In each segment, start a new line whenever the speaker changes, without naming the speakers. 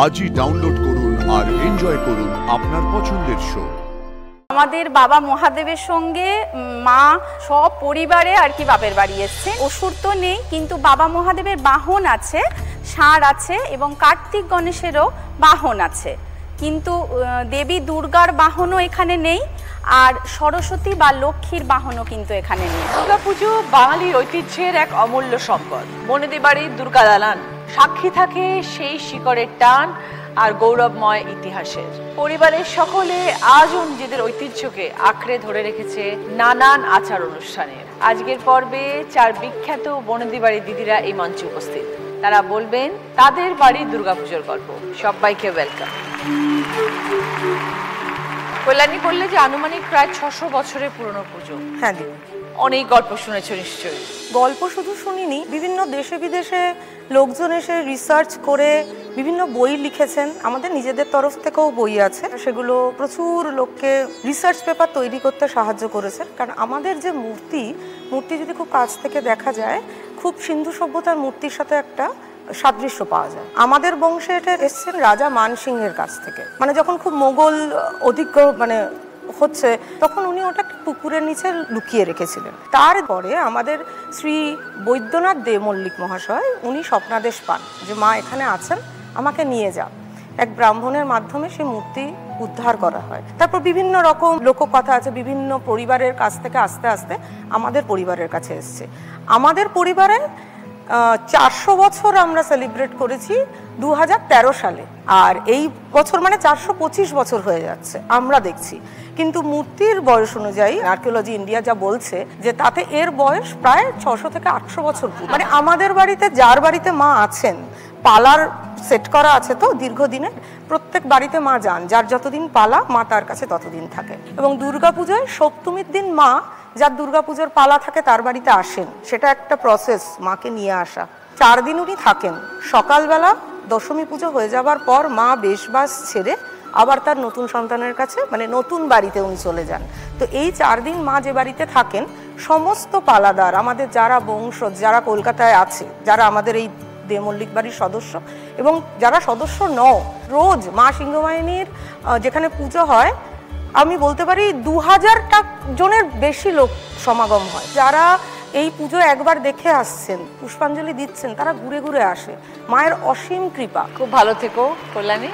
আজই ডাউনলোড করুন আর এনজয় করুন আপনার পছন্দের শো।
আমাদের বাবা মহাদেবের সঙ্গে মা সব পরিবারে আর কি বাপের বাড়ি এসছে। অসুর তো নেই, কিন্তু বাবা মহাদেবের বাহন আছে, ষাঁড় আছে এবং কার্তিক গণেশেরও বাহন আছে, কিন্তু দেবী দুর্গার বাহনও এখানে নেই, আর সরস্বতী বা লক্ষ্মীর বাহনও কিন্তু এখানে নেই।
দুর্গাপুজো বাঙালির ঐতিহ্যের এক অমূল্য সম্পদ। বনেদি বাড়ির দুর্গা দালান সাক্ষী থাকে সেই শিকড়ের টান আর গৌরবময় ইতিহাসের। পরিবারের সকলে আজও নিজেদের ঐতিহ্যকে আঁকড়ে ধরে রেখেছে নানান আচার অনুষ্ঠানের। আজকের পর্বে চার বিখ্যাত বনেদি বাড়ির দিদিরা এই মঞ্চে উপস্থিত। তারা বলবেন তাদের বাড়ির দুর্গাপুজোর গল্প। সবাইকে ওয়েলকাম। কল্যাণী বললে যে আনুমানিক প্রায় 600 বছরের পুরনো পুজো।
হ্যাঁ দিদি,
অনেক গল্প শুনেছো নিশ্চয়ই।
গল্প শুধু শুনিনি, বিভিন্ন দেশে বিদেশে লোকজন এসে রিসার্চ করে বিভিন্ন বই লিখেছেন। আমাদের নিজেদের তরফ থেকেও বই আছে, সেগুলো প্রচুর লোককে রিসার্চ পেপার তৈরি করতে সাহায্য করেছে। কারণ আমাদের যে মূর্তি যদি খুব কাছ থেকে দেখা যায়, খুব সিন্ধু সভ্যতার মূর্তির সাথে একটা সাদৃশ্য পাওয়া যায়। আমাদের বংশে এটা এসছেন রাজা মানসিংহের কাছ থেকে, মানে যখন খুব মোগল অধিগ্রহ হচ্ছে, তখন উনি ওটা পুকুরের নিচে লুকিয়ে রেখেছিলেন। তারপরে আমাদের শ্রী বৈদ্যনাথ দে মল্লিক মহাশয় উনি স্বপ্নাদেশ পান যে মা এখানে আছেন, আমাকে নিয়ে যান। এক ব্রাহ্মণের মাধ্যমে সেই মূর্তি উদ্ধার করা হয়। তারপর বিভিন্ন রকম লোককথা আছে, বিভিন্ন পরিবারের কাছ থেকে আস্তে আস্তে আমাদের পরিবারের কাছে এসছে। আমাদের পরিবারে 400 বছর আমরা সেলিব্রেট করেছি 2013 সালে, আর এই বছর মানে 425 বছর হয়ে যাচ্ছে আমরা দেখছি। কিন্তু মূর্তির বয়স অনুযায়ী আর্কিওলজি ইন্ডিয়া যা বলছে যে তাতে এর বয়স প্রায় 600 থেকে 800 বছর। মানে আমাদের বাড়িতে যার বাড়িতে মা আছেন, পালার সেট করা আছে তো দীর্ঘদিনের, প্রত্যেক বাড়িতে মা যান, যার যতদিন পালা মা তার কাছে ততদিন থাকে। এবং দুর্গাপুজোয় সপ্তমীর দিন মা যার দুর্গাপুজোর পালা থাকে তার বাড়িতে আসেন, সেটা একটা প্রসেস মাকে নিয়ে আসা। 4 দিন উনি থাকেন। সকালবেলা দশমী পুজো হয়ে যাবার পর মা বেশবাস ছেড়ে আবার তার নতুন সন্তানের কাছে, মানে নতুন বাড়িতে উনি চলে যান। তো এই 4 দিন মা যে বাড়িতে থাকেন, সমস্ত পালাদার আমাদের যারা বংশজ, যারা কলকাতায় আছে, যারা আমাদের এই দে মল্লিক বাড়ির সদস্য এবং যারা সদস্য নও, রোজ মা সিংহবাহিনীর যেখানে পুজো হয়, আমি বলতে পারি 2000টা জনের বেশি লোক সমাগম হয়। যারা এই পুজো একবার দেখে আসছেন, পুষ্পাঞ্জলি দিচ্ছেন, তারা ঘুরে ঘুরে আসে। মায়ের অসীম কৃপা।
খুব ভালো থেকো কল্যাণী।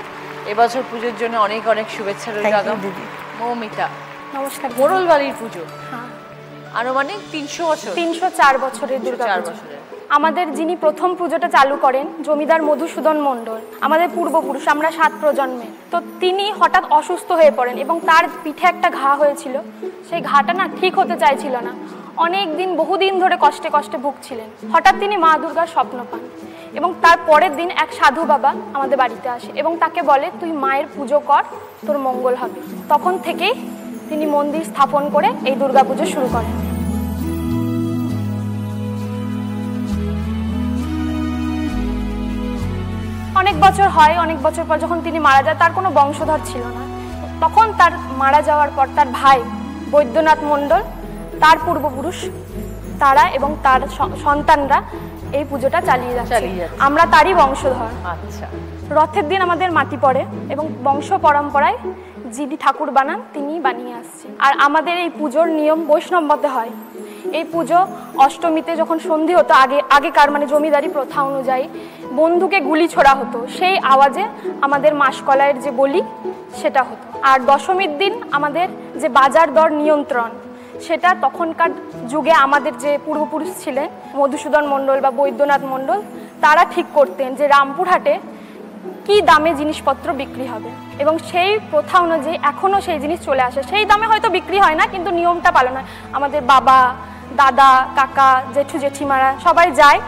এবছর পুজোর জন্য অনেক অনেক শুভেচ্ছা রইল
দিদি।
মৌমিতা,
নমস্কার।
মোড়ল বাড়ির পুজো
হ্যাঁ,
আনুমানিক 300 বছর।
304 বছরের দুর্গাপুজো। আমাদের যিনি প্রথম পুজোটা চালু করেন জমিদার মধুসূদন মণ্ডল, আমাদের পূর্বপুরুষ, আমরা 7 প্রজন্মের। তো তিনি হঠাৎ অসুস্থ হয়ে পড়েন এবং তার পিঠে একটা ঘা হয়েছিল। সেই ঘাটা না ঠিক হতে চাইছিল না, অনেক দিন, বহুদিন ধরে কষ্টে কষ্টে ভুগছিলেন। হঠাৎ তিনি মা দুর্গার স্বপ্ন পান এবং তার পরের দিন এক সাধু বাবা আমাদের বাড়িতে আসে এবং তাকে বলে, তুই মায়ের পুজো কর, তোর মঙ্গল হবে। তখন থেকেই তিনি মন্দির স্থাপন করে এই দুর্গাপুজো শুরু করেন। অনেক বছর হয়, অনেক বছর পর যখন তিনি মারা যায়, তার কোনো বংশধর ছিল না। তখন তার মারা যাওয়ার পর তার ভাই বৈদ্যনাথ মণ্ডল, তার পূর্বপুরুষ তারা এবং তার সন্তানরা এই পুজোটা চালিয়ে যাচ্ছে। আমরা তারই বংশধর।
আচ্ছা।
রথের দিন আমাদের মাটি পড়ে এবং বংশ পরম্পরায় যিনি ঠাকুর বানান তিনি বানিয়ে আসছেন। আর আমাদের এই পুজোর নিয়ম বৈষ্ণব মতে হয়। এই পুজো অষ্টমীতে যখন সন্ধি হতো, আগেকার মানে জমিদারি প্রথা অনুযায়ী বন্ধুকে গুলি ছোড়া হতো, সেই আওয়াজে আমাদের মাসকলাইয়ের যে বলি সেটা হতো। আর দশমীর দিন আমাদের যে বাজার দর নিয়ন্ত্রণ, সেটা তখনকার যুগে আমাদের যে পূর্বপুরুষ ছিলেন মধুসূদন মণ্ডল বা বৈদ্যনাথ মণ্ডল, তারা ঠিক করতেন যে রামপুরহাটে কি দামে জিনিসপত্র বিক্রি হবে এবং সেই প্রথা অনুযায়ী এখনও সেই জিনিস চলে আসে। সেই দামে হয়তো বিক্রি হয় না, কিন্তু নিয়মটা পালন হয়। আমাদের বাবা, দাদা, কাকা, জেঠু, জেঠিমারা সবাই যায়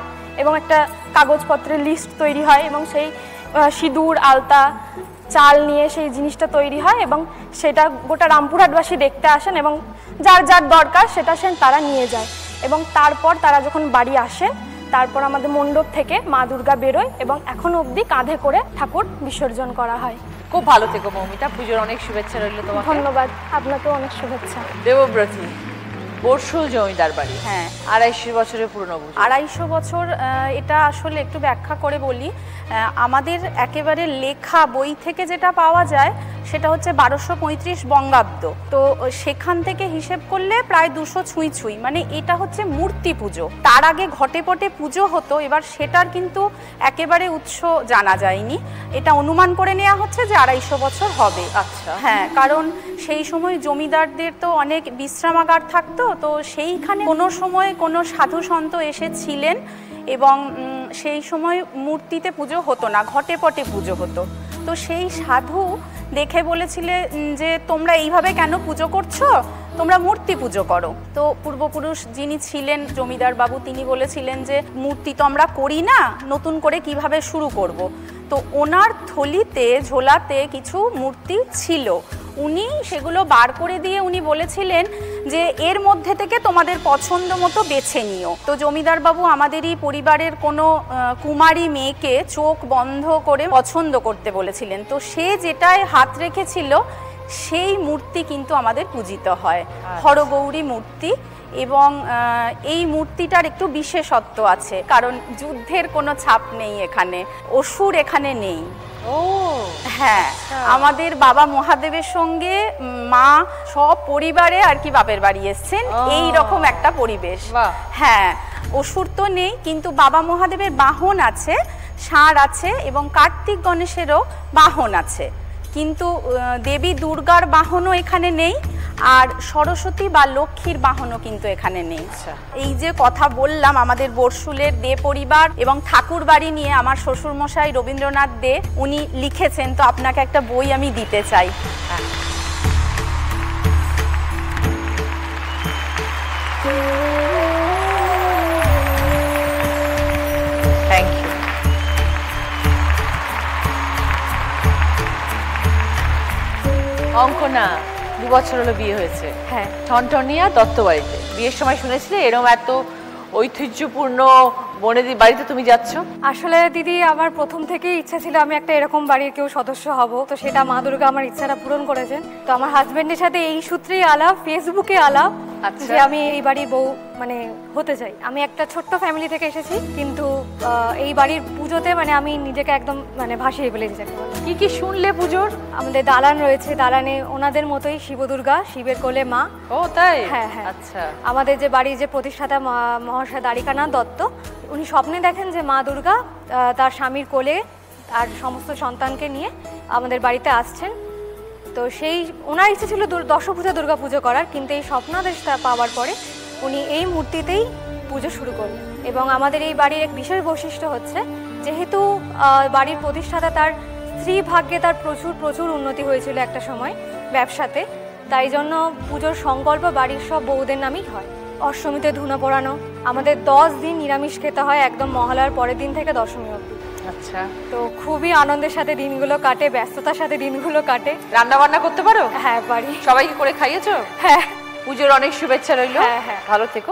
এবং একটা কাগজপত্রের লিস্ট তৈরি হয় এবং সেই সিঁদুর, আলতা, চাল নিয়ে সেই জিনিসটা তৈরি হয় এবং সেটা গোটা রামপুরহাটবাসী দেখতে আসেন এবং যার যার দরকার সেটা তারা নিয়ে যায়। এবং তারপর তারা যখন বাড়ি আসে, তারপর আমাদের মণ্ডপ থেকে মা দুর্গা বেরোয় এবং এখনো অবধি কাঁধে করে ঠাকুর বিসর্জন করা হয়।
খুব ভালো থেকো মৌমিতা, পুজোর অনেক শুভেচ্ছা রইল তোমাকে।
ধন্যবাদ, আপনাকেও অনেক শুভেচ্ছা।
দেবব্রতী, বর্ষল জমিদার বাড়ি,
হ্যাঁ
250 বছরের পুরনো পুজো।
250 বছর। এটা আসলে একটু ব্যাখ্যা করে বলি। আমাদের একেবারে লেখা বই থেকে যেটা পাওয়া যায় সেটা হচ্ছে 1235 বঙ্গাব্দ। তো সেখান থেকে হিসেব করলে প্রায় 200 ছুঁই ছুঁই, মানে এটা হচ্ছে মূর্তি পুজো। তার আগে ঘটে পটে পুজো হতো, এবার সেটার কিন্তু একেবারে উৎস জানা যায়নি। এটা অনুমান করে নেওয়া হচ্ছে যে 250 বছর হবে।
আচ্ছা,
হ্যাঁ, কারণ সেই সময় জমিদারদের তো অনেক বিশ্রামাগার থাকতো, তো সেইখানে কোনো সময় কোনো সাধু সন্ত এসেছিলেন এবং সেই সময় মূর্তিতে পুজো হতো না, ঘটে পটে পুজো হতো। তো সেই সাধু দেখে বলেছিলেন যে তোমরা এইভাবে কেন পুজো করছো, তোমরা মূর্তি পুজো করো। তো পূর্বপুরুষ যিনি ছিলেন জমিদার বাবু, তিনি বলেছিলেন যে মূর্তি তো আমরা করি না, নতুন করে কিভাবে শুরু করব। তো ওনার থলিতে ঝোলাতে কিছু মূর্তি ছিল, উনি সেগুলো বার করে দিয়ে উনি বলেছিলেন যে এর মধ্যে থেকে তোমাদের পছন্দ মতো বেছে নিও। তো জমিদার বাবু আমাদেরই পরিবারের কোনো কুমারী মেয়েকে চোখ বন্ধ করে পছন্দ করতে বলেছিলেন। তো সে যেটায় হাত রেখেছিল সেই মূর্তি কিন্তু আমাদের পূজিত হয়, হরগৌরী মূর্তি। এবং এই মূর্তিটার একটু বিশেষত্ব আছে, কারণ যুদ্ধের কোনো ছাপ নেই এখানে, অসুর এখানে নেই।
ও
হ্যাঁ, আমাদের বাবা মহাদেবের সঙ্গে মা সব পরিবারে আর কি বাপের বাড়ি এসছেন, এই রকম একটা পরিবেশ। হ্যাঁ, অসুর তো নেই, কিন্তু বাবা মহাদেবের বাহন আছে, ষাঁড় আছে এবং কার্তিক গণেশেরও বাহন আছে, কিন্তু দেবী দুর্গার বাহনও এখানে নেই, আর সরস্বতী বা লক্ষ্মীর বাহনও কিন্তু এখানে নেই। এই যে কথা বললাম আমাদের বর্ষুলের দে পরিবার এবং ঠাকুর বাড়ি নিয়ে, আমার শ্বশুরমশাই রবীন্দ্রনাথ দে উনি লিখেছেন, তো আপনাকে একটা বই আমি দিতে চাই।
Thank you. অঙ্কনা 2 বছর হলো বিয়ে হয়েছে।
হ্যাঁ,
ঠনঠনিয়া দত্ত বাড়িতে বিয়ের সময় শুনেছিলে এরকম এত ঐতিহ্যপূর্ণ বনেদি বাড়িতে তুমি যাচ্ছ?
আসলে দিদি, আমার প্রথম থেকেই ইচ্ছা ছিল আমি একটা এরকম বাড়ির কেউ সদস্য হব, তো সেটা মা দুর্গা আমার ইচ্ছাটা পূরণ করেছেন। তো আমার হাজবেন্ডের সাথে এই সূত্রেই আলাপ, ফেসবুকে আলাপ, যে আমি এই বাড়ির বউ মানে হতে চাই। আমি একটা ছোট্ট ফ্যামিলি থেকে এসেছি, কিন্তু এই বাড়ির পুজোতে মানে আমি নিজেকে একদম মানে ভাসিয়ে ফেলেছি।
কি কি শুনলে পুজোর?
আমাদের দালান রয়েছে, দালানে ওনাদের মতোই শিব দুর্গা, শিবের কোলে মা।
ও তাই?
হ্যাঁ হ্যাঁ।
আচ্ছা।
আমাদের যে বাড়ির যে প্রতিষ্ঠাতা মহাশয় দ্বারিকানাথ দত্ত, উনি স্বপ্নে দেখেন যে মা দুর্গা তার স্বামীর কোলে আর সমস্ত সন্তানকে নিয়ে আমাদের বাড়িতে আসছেন। তো সেই ওনার ইচ্ছে ছিল দশভূজা দুর্গা পুজো করার, কিন্তু এই স্বপ্নাদেশ পাওয়ার পরে উনি এই মূর্তিতেই পুজো শুরু করলেন। এবং আমাদের এই বাড়ির এক বিশেষ বৈশিষ্ট্য হচ্ছে, যেহেতু বাড়ির প্রতিষ্ঠাতা তার স্ত্রী ভাগ্যে তার প্রচুর উন্নতি হয়েছিল একটা সময় ব্যবসাতে, তাই জন্য পুজোর সংকল্প বাড়ির সব বউদের নামই হয়। অষ্টমীতে ধুনো পোড়ানো, আমাদের 10 দিন নিরামিষ খেতে হয়, একদম মহালয়ার পরের দিন থেকে দশমী অবধি।
আচ্ছা।
তো খুবই আনন্দের সাথে দিনগুলো কাটে, ব্যস্ততার সাথে দিনগুলো কাটে।
রান্না বান্না করতে পারো?
হ্যাঁ পারি।
সবাইকে করে খাইয়েছো?
হ্যাঁ।
পুজোর অনেক শুভেচ্ছা রইল।
হ্যাঁ হ্যাঁ।
ভালো থেকো।